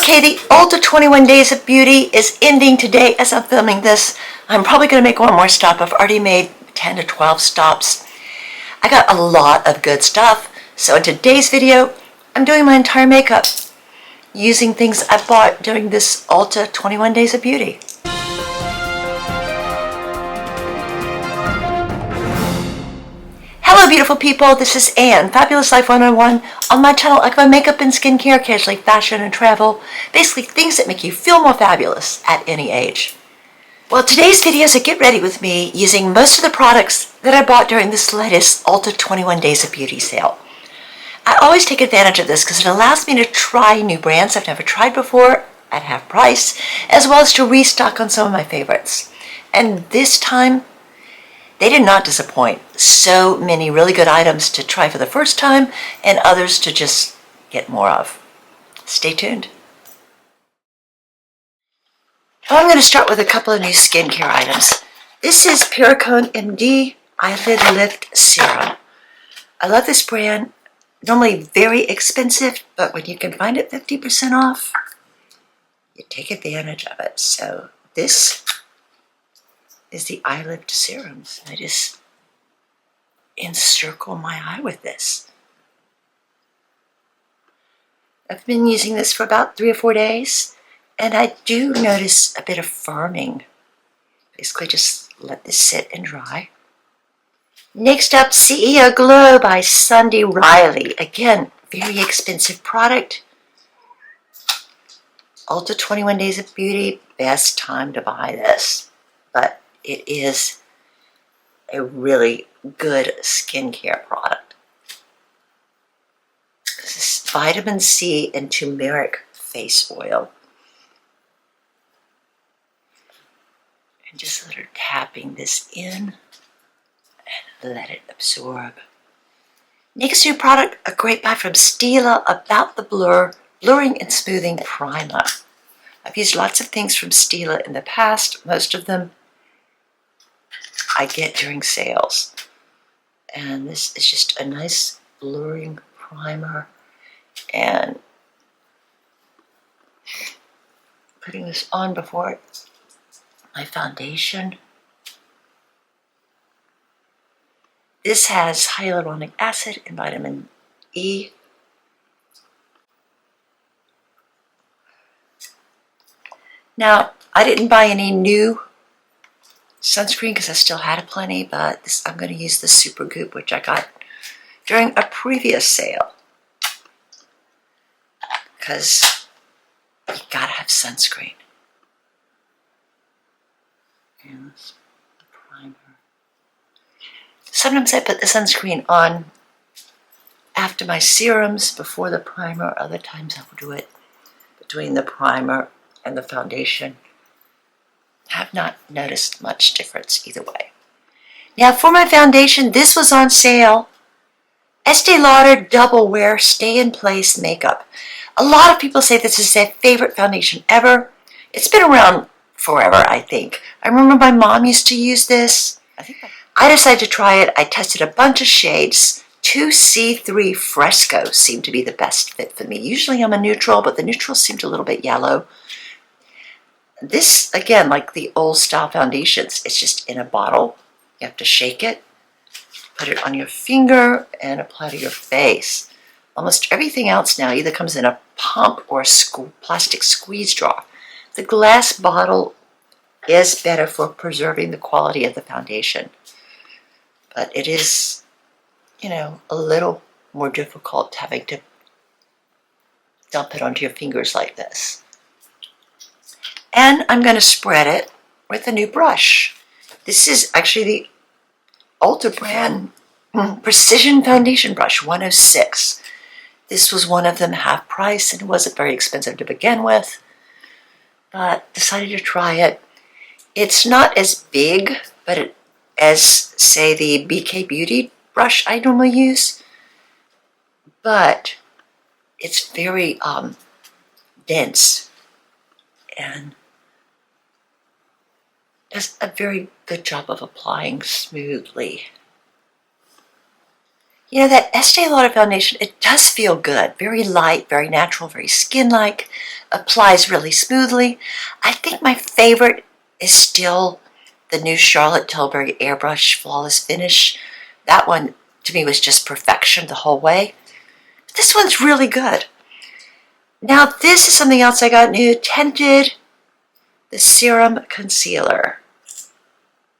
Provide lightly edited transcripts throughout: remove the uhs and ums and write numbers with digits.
Okay, the Ulta 21 Days of Beauty is ending today as I'm filming this. I'm probably going to make one more stop. I've already made 10 to 12 stops. I got a lot of good stuff. So in today's video, I'm doing my entire makeup using things I bought during this Ulta 21 Days of Beauty. Hello beautiful people, this is Anne, Fabulous Life 101. On my channel, I cover makeup and skincare, casually fashion and travel. Basically things that make you feel more fabulous at any age. Well, today's video is a get ready with me using most of the products that I bought during this latest Ulta 21 Days of Beauty sale. I always take advantage of this because it allows me to try new brands I've never tried before at half price, as well as to restock on some of my favorites. And this time, they did not disappoint. So many really good items to try for the first time and others to just get more of. Stay tuned. Well, I'm going to start with a couple of new skincare items. This is Perricone MD Eyelid Lift Serum. I love this brand. Normally very expensive, but when you can find it 50% off, you take advantage of it. So this is the Eye Lift Serums. I just encircle my eye with this. I've been using this for about 3 or 4 days, and I do notice a bit of firming. Basically just let this sit and dry. Next up, CEO Glow by Sunday Riley. Again, very expensive product. Ulta 21 Days of Beauty, best time to buy this. But it is a really good skincare product. This is vitamin C and turmeric face oil. And just sort of tapping this in and let it absorb. Next new product, a great buy from Stila, About the Blur Blurring and Smoothing Primer. I've used lots of things from Stila in the past. Most of them I get during sales. And this is just a nice blurring primer. And putting this on before my foundation. This has hyaluronic acid and vitamin E. Now, I didn't buy any new sunscreen because I still had plenty, but I'm going to use the Supergoop, which I got during a previous sale. Because you gotta have sunscreen. And this the primer. Sometimes I put the sunscreen on after my serums, before the primer. Other times I will do it between the primer and the foundation. Have not noticed much difference either way. Now for my foundation, this was on sale. Estee Lauder Double Wear Stay in Place Makeup. A lot of people say this is their favorite foundation ever. It's been around forever, I think. I remember my mom used to use this. I decided to try it. I tested a bunch of shades. 2C3 Fresco seemed to be the best fit for me. Usually I'm a neutral, but the neutral seemed a little bit yellow. This, again, like the old style foundations, it's just in a bottle. You have to shake it, put it on your finger, and apply to your face. Almost everything else now either comes in a pump or a plastic squeeze straw. The glass bottle is better for preserving the quality of the foundation. But it is, you know, a little more difficult having to dump it onto your fingers like this. And I'm going to spread it with a new brush. This is actually the Ulta brand Precision Foundation Brush 106. This was one of them, half price, and it wasn't very expensive to begin with, but decided to try it. It's not as big, but as, say, the BK Beauty brush I normally use, but it's very dense and does a very good job of applying smoothly. You know, that Estee Lauder foundation, it does feel good. Very light, very natural, very skin-like. Applies really smoothly. I think my favorite is still the new Charlotte Tilbury Airbrush Flawless Finish. That one, to me, was just perfection the whole way. This one's really good. Now, this is something else I got new. Tinted, the Serum Concealer.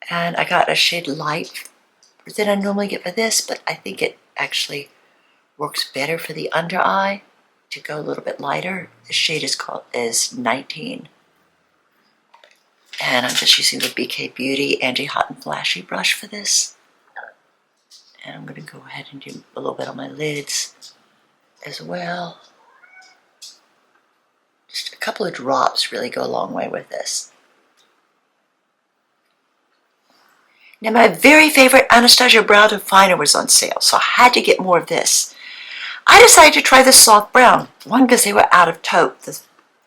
And I got a shade light than I normally get for this, but I think it actually works better for the under eye to go a little bit lighter. The shade is 19. And I'm just using the BK Beauty Anti-Hot and Flashy brush for this. And I'm going to go ahead and do a little bit on my lids as well. Just a couple of drops really go a long way with this. Now, my very favorite Anastasia Brow Definer was on sale, so I had to get more of this. I decided to try the soft brown. One, because they were out of taupe, the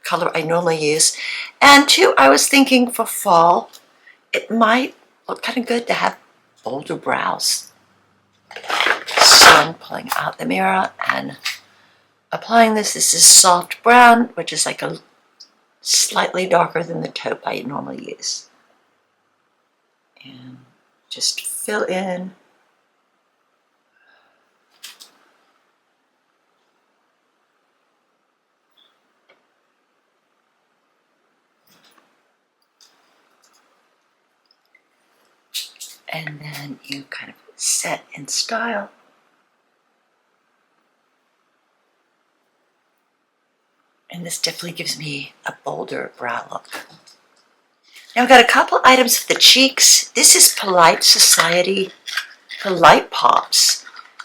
color I normally use. And two, I was thinking for fall, it might look kind of good to have bolder brows. So I'm pulling out the mirror and applying this. This is soft brown, which is like a slightly darker than the taupe I normally use. And just fill in. And then you kind of set in style. And this definitely gives me a bolder brow look. Now I've got a couple items for the cheeks. This is Polite Society Polite Pops.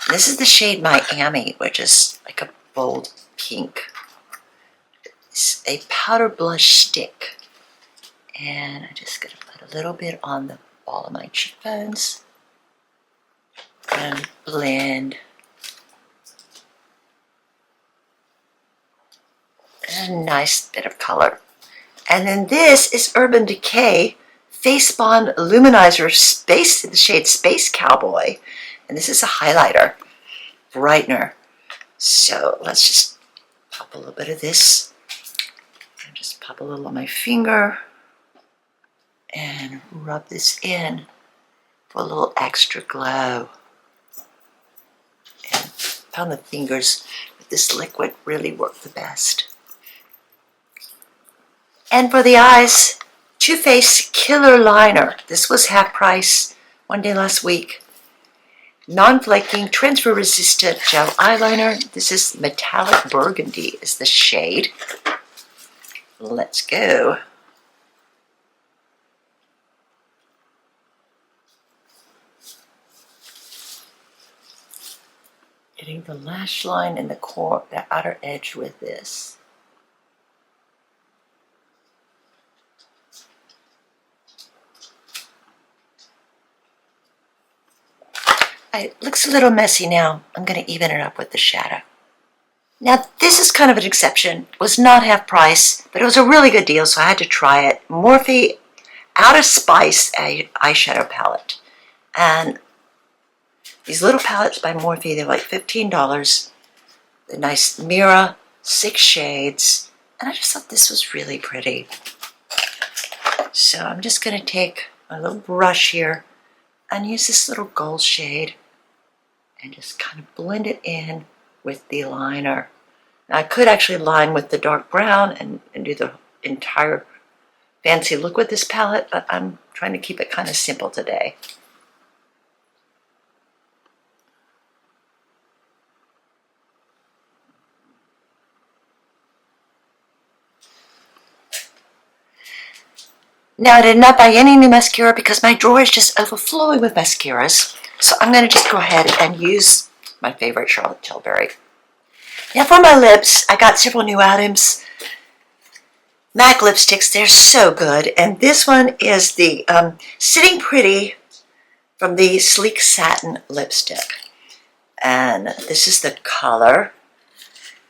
This is the shade Miami, which is like a bold pink. It's a powder blush stick. And I'm just going to put a little bit on the ball of my cheekbones. And blend. A nice bit of color. And then this is Urban Decay Face Bond Luminizer Space in the shade Space Cowboy. And this is a highlighter, brightener. So let's just pop a little bit of this. And just pop a little on my finger. And rub this in for a little extra glow. And found the fingers with this liquid really work the best. And for the eyes, Too Faced Killer Liner. This was half price one day last week. Non-flaking, transfer-resistant gel eyeliner. This is Metallic Burgandy is the shade. Let's go. Getting the lash line and the outer edge with this. It looks a little messy now. I'm going to even it up with the shadow. Now, this is kind of an exception. It was not half price, but it was a really good deal, so I had to try it. Morphe Out of Spice eyeshadow palette. And these little palettes by Morphe, they're like $15. The nice mirror, 6 shades. And I just thought this was really pretty. So I'm just going to take my little brush here and use this little gold shade and just kind of blend it in with the liner. Now I could actually line with the dark brown and do the entire fancy look with this palette, but I'm trying to keep it kind of simple today. Now I did not buy any new mascara because my drawer is just overflowing with mascaras. So I'm going to just go ahead and use my favorite Charlotte Tilbury. Now for my lips, I got several new items. MAC lipsticks, they're so good. And this one is the Sitting Pretty from the Sleek Satin lipstick. And this is the color.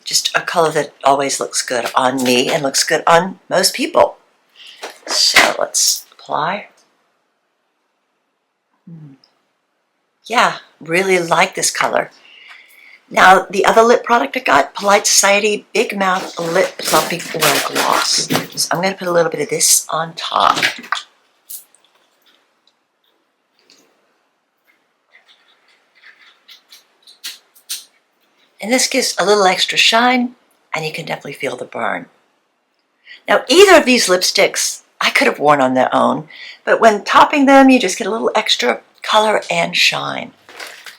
Just a color that always looks good on me and looks good on most people. So let's apply. Yeah, really like this color. Now, the other lip product I got, Polite Society Big Mouth Lip Plumping Oil Gloss. So I'm going to put a little bit of this on top. And this gives a little extra shine, and you can definitely feel the burn. Now, either of these lipsticks I could have worn on their own, but when topping them, you just get a little extra color and shine.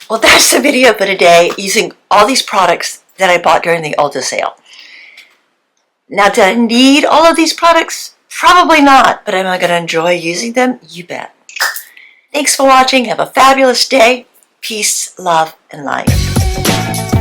Well, that's the video for today, using all these products that I bought during the Ulta sale. Now, do I need all of these products? Probably not, but am I going to enjoy using them? You bet. Thanks for watching. Have a fabulous day. Peace, love, and light.